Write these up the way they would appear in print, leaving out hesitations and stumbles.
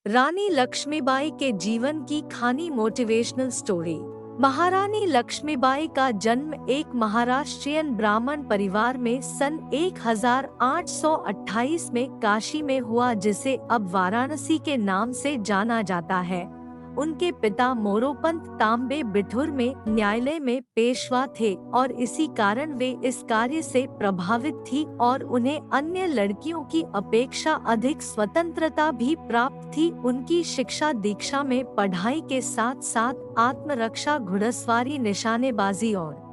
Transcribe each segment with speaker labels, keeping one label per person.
Speaker 1: रानी लक्ष्मीबाई के जीवन की कहानी मोटिवेशनल स्टोरी। महारानी लक्ष्मीबाई का जन्म एक महाराष्ट्रियन ब्राह्मण परिवार में सन 1828 में काशी में हुआ, जिसे अब वाराणसी के नाम से जाना जाता है। उनके पिता मोरोपंत तांबे बिठूर में न्यायालय में पेशवा थे और इसी कारण वे इस कार्य से प्रभावित थी और उन्हें अन्य लड़कियों की अपेक्षा अधिक स्वतंत्रता भी प्राप्त थी। उनकी शिक्षा दीक्षा में पढ़ाई के साथ साथ आत्मरक्षा, घुड़सवारी, निशानेबाजी और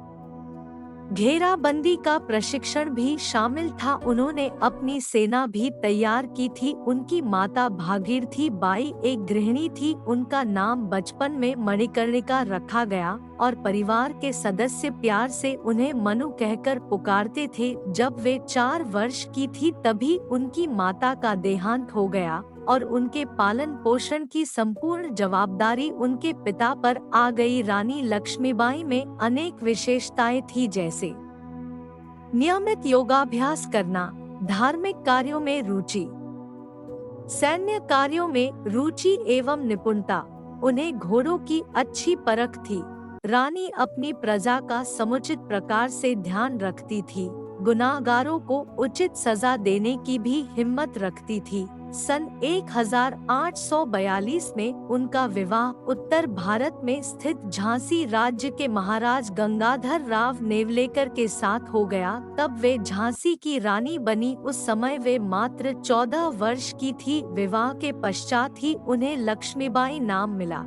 Speaker 1: घेराबंदी का प्रशिक्षण भी शामिल था। उन्होंने अपनी सेना भी तैयार की थी। उनकी माता भागीरथी बाई एक गृहिणी थी। उनका नाम बचपन में मणिकर्णिका रखा गया और परिवार के सदस्य प्यार से उन्हें मनु कहकर पुकारते थे। जब वे 4 वर्ष की थी तभी उनकी माता का देहांत हो गया और उनके पालन पोषण की संपूर्ण जवाबदारी उनके पिता पर आ गई। रानी लक्ष्मीबाई में अनेक विशेषताएं थी, जैसे नियमित योगाभ्यास करना, धार्मिक कार्यों में रुचि, सैन्य कार्यों में रुचि एवं निपुणता। उन्हें घोड़ों की अच्छी परख थी। रानी अपनी प्रजा का समुचित प्रकार से ध्यान रखती थी। गुनाहगारों को उचित सजा देने की भी हिम्मत रखती थी। सन 1842 में उनका विवाह उत्तर भारत में स्थित झांसी राज्य के महाराज गंगाधर राव नेवलेकर के साथ हो गया। तब वे झांसी की रानी बनी। उस समय वे मात्र 14 वर्ष की थी। विवाह के पश्चात ही उन्हें लक्ष्मीबाई नाम मिला।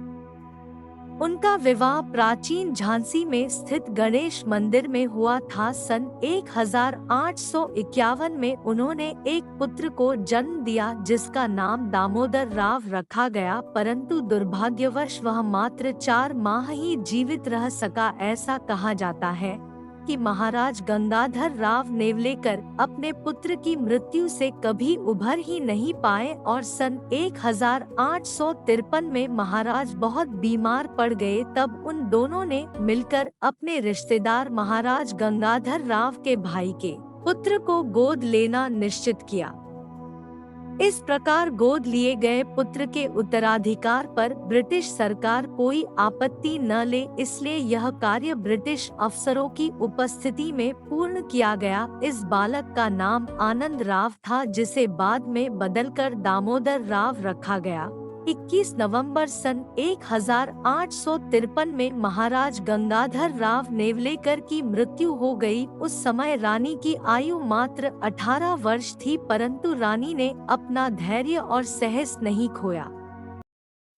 Speaker 1: उनका विवाह प्राचीन झांसी में स्थित गणेश मंदिर में हुआ था। सन 1851 में उन्होंने एक पुत्र को जन्म दिया जिसका नाम दामोदर राव रखा गया, परंतु दुर्भाग्यवश वह मात्र 4 माह ही जीवित रह सका। ऐसा कहा जाता है कि महाराज गंगाधर राव नेवलेकर अपने पुत्र की मृत्यु से कभी उभर ही नहीं पाए और सन 1853 में महाराज बहुत बीमार पड़ गए। तब उन दोनों ने मिलकर अपने रिश्तेदार महाराज गंगाधर राव के भाई के पुत्र को गोद लेना निश्चित किया। इस प्रकार गोद लिए गए पुत्र के उत्तराधिकार पर ब्रिटिश सरकार कोई आपत्ति न ले, इसलिए यह कार्य ब्रिटिश अफसरों की उपस्थिति में पूर्ण किया गया। इस बालक का नाम आनंद राव था, जिसे बाद में बदलकर दामोदर राव रखा गया। 21 नवंबर सन 1853 में महाराज गंगाधर राव नेवलेकर की मृत्यु हो गई। उस समय रानी की आयु मात्र 18 वर्ष थी, परंतु रानी ने अपना धैर्य और साहस नहीं खोया।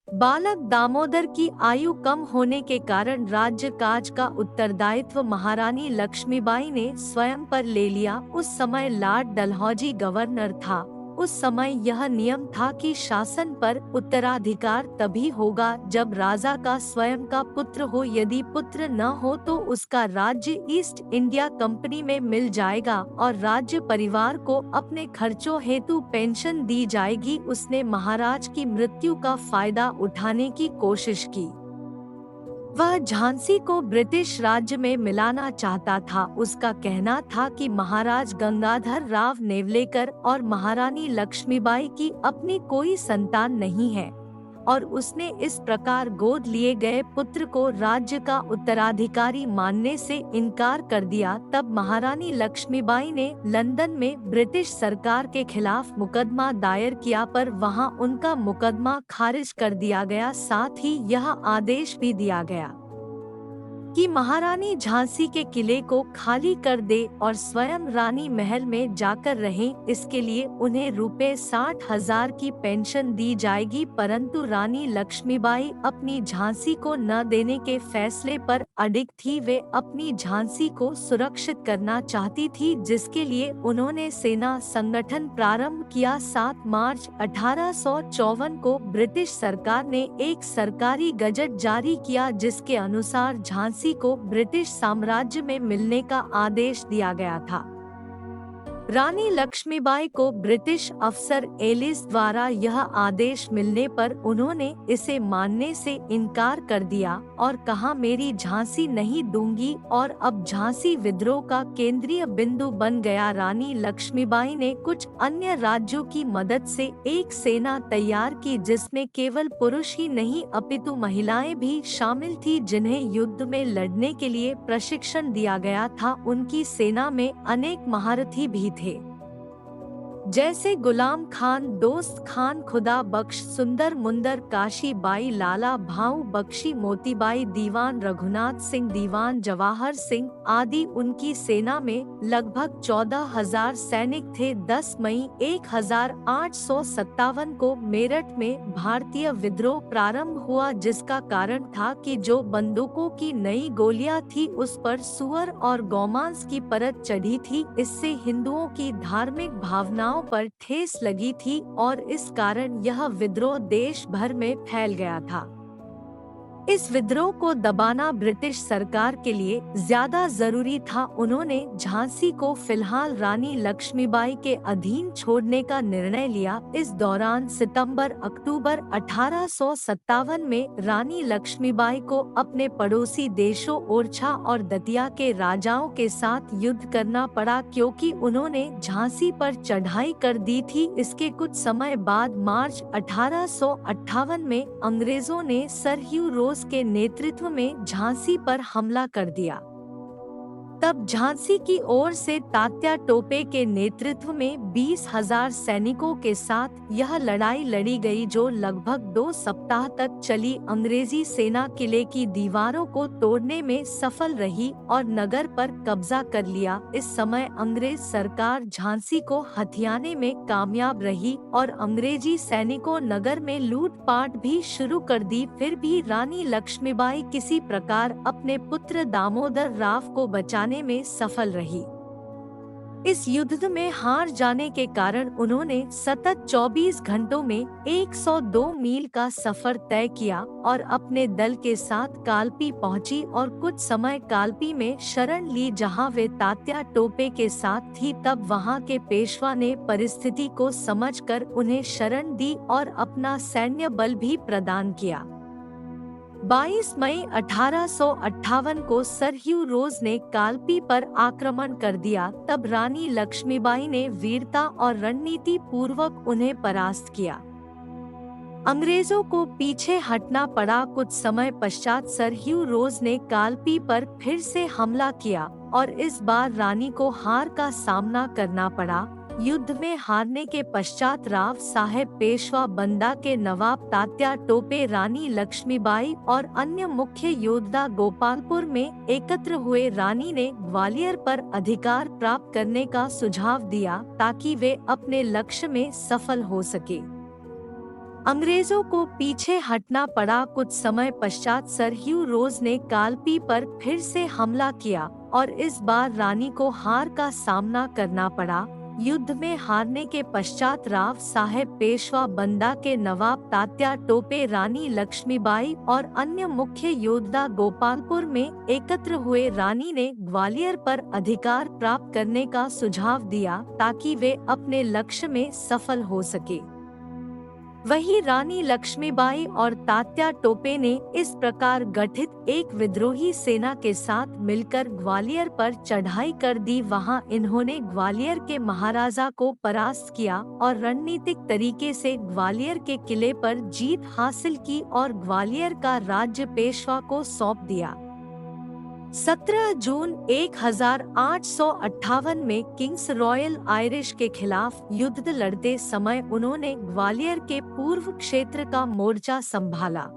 Speaker 1: बालक दामोदर की आयु कम होने के कारण राज्य काज का उत्तरदायित्व महारानी लक्ष्मीबाई ने स्वयं पर ले लिया। उस समय लॉर्ड डलहौजी गवर्नर था। उस समय यह नियम था कि शासन पर उत्तराधिकार तभी होगा जब राजा का स्वयं का पुत्र हो। यदि पुत्र न हो तो उसका राज्य ईस्ट इंडिया कंपनी में मिल जाएगा और राज्य परिवार को अपने खर्चों हेतु पेंशन दी जाएगी। उसने महाराज की मृत्यु का फायदा उठाने की कोशिश की। वह झांसी को ब्रिटिश राज्य में मिलाना चाहता था। उसका कहना था कि महाराज गंगाधर राव नेवलेकर और महारानी लक्ष्मीबाई की अपनी कोई संतान नहीं है और उसने इस प्रकार गोद लिए गए पुत्र को राज्य का उत्तराधिकारी मानने से इनकार कर दिया। तब महारानी लक्ष्मीबाई ने लंदन में ब्रिटिश सरकार के खिलाफ मुकदमा दायर किया, पर वहां उनका मुकदमा खारिज कर दिया गया। साथ ही यह आदेश भी दिया गया कि महारानी झांसी के किले को खाली कर दे और स्वयं रानी महल में जाकर रहें। इसके लिए उन्हें रुपए 60,000 की पेंशन दी जाएगी, परंतु रानी लक्ष्मीबाई अपनी झांसी को न देने के फैसले पर अडिग थी। वे अपनी झांसी को सुरक्षित करना चाहती थी, जिसके लिए उन्होंने सेना संगठन प्रारंभ किया। 7 मार्च 1854 को ब्रिटिश सरकार ने एक सरकारी गजट जारी किया, जिसके अनुसार झांसी को ब्रिटिश साम्राज्य में मिलने का आदेश दिया गया था। रानी लक्ष्मीबाई को ब्रिटिश अफसर एलिस द्वारा यह आदेश मिलने पर उन्होंने इसे मानने से इनकार कर दिया और कहा, मेरी झांसी नहीं दूंगी, और अब झांसी विद्रोह का केंद्रीय बिंदु बन गया। रानी लक्ष्मीबाई ने कुछ अन्य राज्यों की मदद से एक सेना तैयार की जिसमें केवल पुरुष ही नहीं अपितु महिलाएं भी शामिल थी जिन्हें युद्ध में लड़ने के लिए प्रशिक्षण दिया गया था। उनकी सेना में अनेक महारथी भी थे, जैसे गुलाम खान, दोस्त खान, खुदा बख्श, सुंदर मुंदर, काशी बाई, लाला भाऊ बख्शी, मोतीबाई, दीवान रघुनाथ सिंह, दीवान जवाहर सिंह आदि। उनकी सेना में लगभग 14,000 सैनिक थे। 10 मई 1857 को मेरठ में भारतीय विद्रोह प्रारंभ हुआ, जिसका कारण था कि जो बंदूकों की नई गोलियां थी उस पर सुअर और गौमांस की परत चढ़ी थी। इससे हिंदुओं की धार्मिक भावनाओं पर ठेस लगी थी और इस कारण यह विद्रोह देश भर में फैल गया था। इस विद्रोह को दबाना ब्रिटिश सरकार के लिए ज्यादा जरूरी था। उन्होंने झांसी को फिलहाल रानी लक्ष्मीबाई के अधीन छोड़ने का निर्णय लिया। इस दौरान सितंबर-अक्टूबर 1857 में रानी लक्ष्मीबाई को अपने पड़ोसी देशों ओरछा और दतिया के राजाओं के साथ युद्ध करना पड़ा क्योंकि उन्होंने झांसी पर चढ़ाई कर दी थी। इसके कुछ समय बाद मार्च 1858 में अंग्रेजों ने सर ह्यू रोज के नेतृत्व में झांसी पर हमला कर दिया। तब झांसी की ओर से तात्या टोपे के नेतृत्व में 20,000 सैनिकों के साथ यह लड़ाई लड़ी गई, जो लगभग 2 सप्ताह तक चली। अंग्रेजी सेना किले की दीवारों को तोड़ने में सफल रही और नगर पर कब्जा कर लिया। इस समय अंग्रेज सरकार झांसी को हथियाने में कामयाब रही और अंग्रेजी सैनिकों नगर में लूटपाट भी शुरू कर दी। फिर भी रानी लक्ष्मीबाई किसी प्रकार अपने पुत्र दामोदर राव को बचाने में सफल रही। इस युद्ध में हार जाने के कारण उन्होंने सतत 24 घंटों में 102 मील का सफर तय किया और अपने दल के साथ कालपी पहुंची और कुछ समय कालपी में शरण ली जहां वे तात्या टोपे के साथ थी। तब वहां के पेशवा ने परिस्थिति को समझकर उन्हें शरण दी और अपना सैन्य बल भी प्रदान किया। 22 मई 1858 को सर ह्यू रोज ने कालपी पर आक्रमण कर दिया। तब रानी लक्ष्मीबाई ने वीरता और रणनीति पूर्वक उन्हें परास्त किया। अंग्रेजों को पीछे हटना पड़ा। कुछ समय पश्चात सर ह्यू रोज ने कालपी पर फिर से हमला किया और इस बार रानी को हार का सामना करना पड़ा। युद्ध में हारने के पश्चात राव साहेब पेशवा बंदा के नवाब तात्या टोपे, रानी लक्ष्मीबाई और अन्य मुख्य योद्धा गोपालपुर में एकत्र हुए। रानी ने ग्वालियर पर अधिकार प्राप्त करने का सुझाव दिया ताकि वे अपने लक्ष्य में सफल हो सके। अंग्रेजों को पीछे हटना पड़ा। कुछ समय पश्चात सर ह्यू रोज ने कालपी पर फिर से हमला किया और इस बार रानी को हार का सामना करना पड़ा। युद्ध में हारने के पश्चात राव साहेब पेशवा बंदा के नवाब तात्या टोपे, रानी लक्ष्मीबाई और अन्य मुख्य योद्धा गोपालपुर में एकत्र हुए। रानी ने ग्वालियर पर अधिकार प्राप्त करने का सुझाव दिया ताकि वे अपने लक्ष्य में सफल हो सके। वही रानी लक्ष्मीबाई और तात्या टोपे ने इस प्रकार गठित एक विद्रोही सेना के साथ मिलकर ग्वालियर पर चढ़ाई कर दी। वहां इन्होंने ग्वालियर के महाराजा को परास्त किया और रणनीतिक तरीके से ग्वालियर के किले पर जीत हासिल की और ग्वालियर का राज्य पेशवा को सौंप दिया। 17 जून 1858 में किंग्स रॉयल आयरिश के खिलाफ युद्ध लड़ते समय उन्होंने ग्वालियर के पूर्व क्षेत्र का मोर्चा संभाला।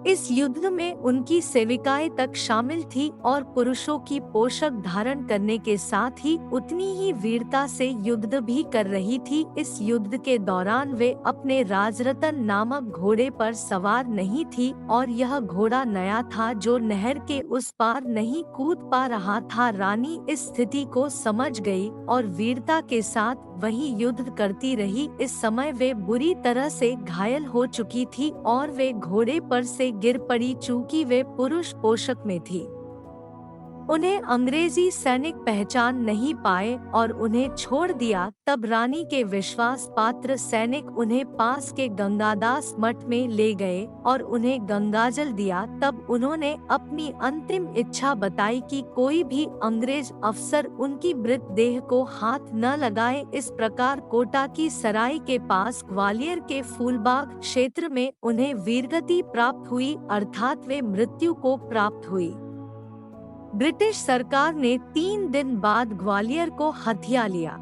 Speaker 1: इस युद्ध में उनकी सेविकाएं तक शामिल थी और पुरुषों की पोशाक धारण करने के साथ ही उतनी ही वीरता से युद्ध भी कर रही थी। इस युद्ध के दौरान वे अपने राजरतन नामक घोड़े पर सवार नहीं थी और यह घोड़ा नया था जो नहर के उस पार नहीं कूद पा रहा था। रानी इस स्थिति को समझ गई और वीरता के साथ वही युद्ध करती रही। इस समय वे बुरी तरह से घायल हो चुकी थी और वे घोड़े पर से गिर पड़ी चूंकि वे पुरुष पोशाक में थी। उन्हें अंग्रेजी सैनिक पहचान नहीं पाए और उन्हें छोड़ दिया। तब रानी के विश्वास पात्र सैनिक उन्हें पास के गंगादास मठ में ले गए और उन्हें गंगाजल दिया। तब उन्होंने अपनी अंतिम इच्छा बताई कि कोई भी अंग्रेज अफसर उनकी मृत देह को हाथ न लगाए। इस प्रकार कोटा की सराय के पास ग्वालियर के फूलबाग क्षेत्र में उन्हें वीरगति प्राप्त हुई, अर्थात वे मृत्यु को प्राप्त हुई। ब्रिटिश सरकार ने 3 दिन बाद ग्वालियर को हथिया लिया।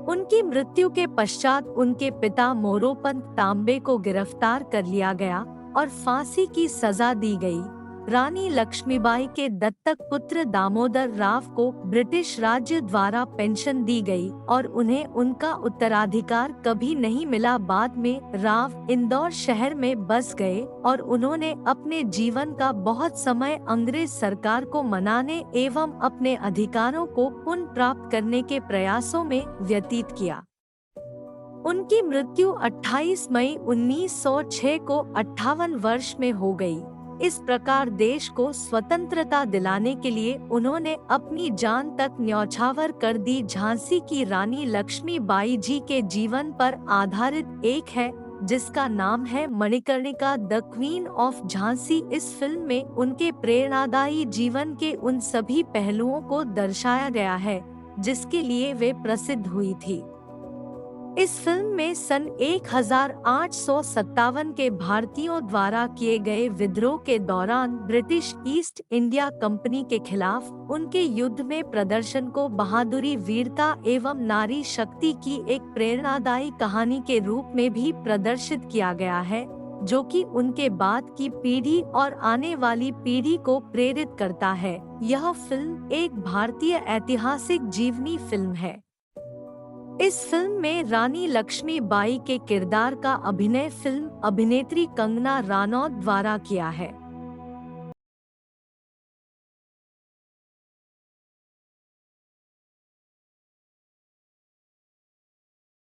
Speaker 1: उनकी मृत्यु के पश्चात उनके पिता मोरोपंत तांबे को गिरफ्तार कर लिया गया और फांसी की सजा दी गई। रानी लक्ष्मीबाई के दत्तक पुत्र दामोदर राव को ब्रिटिश राज्य द्वारा पेंशन दी गई और उन्हें उनका उत्तराधिकार कभी नहीं मिला। बाद में राव इंदौर शहर में बस गए और उन्होंने अपने जीवन का बहुत समय अंग्रेज सरकार को मनाने एवं अपने अधिकारों को पुनः प्राप्त करने के प्रयासों में व्यतीत किया। उनकी मृत्यु 28 मई 1906 को 58 वर्ष में हो गई। इस प्रकार देश को स्वतंत्रता दिलाने के लिए उन्होंने अपनी जान तक न्यौछावर कर दी। झांसी की रानी लक्ष्मीबाई जी के जीवन पर आधारित एक है जिसका नाम है Manikarnika the queen of Jhansi. इस फिल्म में उनके प्रेरणादायी जीवन के उन सभी पहलुओं को दर्शाया गया है जिसके लिए वे प्रसिद्ध हुई थी। इस फिल्म में सन 1857 के भारतीयों द्वारा किए गए विद्रोह के दौरान ब्रिटिश ईस्ट इंडिया कंपनी के खिलाफ उनके युद्ध में प्रदर्शन को बहादुरी, वीरता एवं नारी शक्ति की एक प्रेरणादायी कहानी के रूप में भी प्रदर्शित किया गया है, जो कि उनके बाद की पीढ़ी और आने वाली पीढ़ी को प्रेरित करता है। यह फिल्म एक भारतीय ऐतिहासिक जीवनी फिल्म है। इस फिल्म में रानी लक्ष्मीबाई के किरदार का अभिनय फिल्म अभिनेत्री कंगना रानौत द्वारा किया है।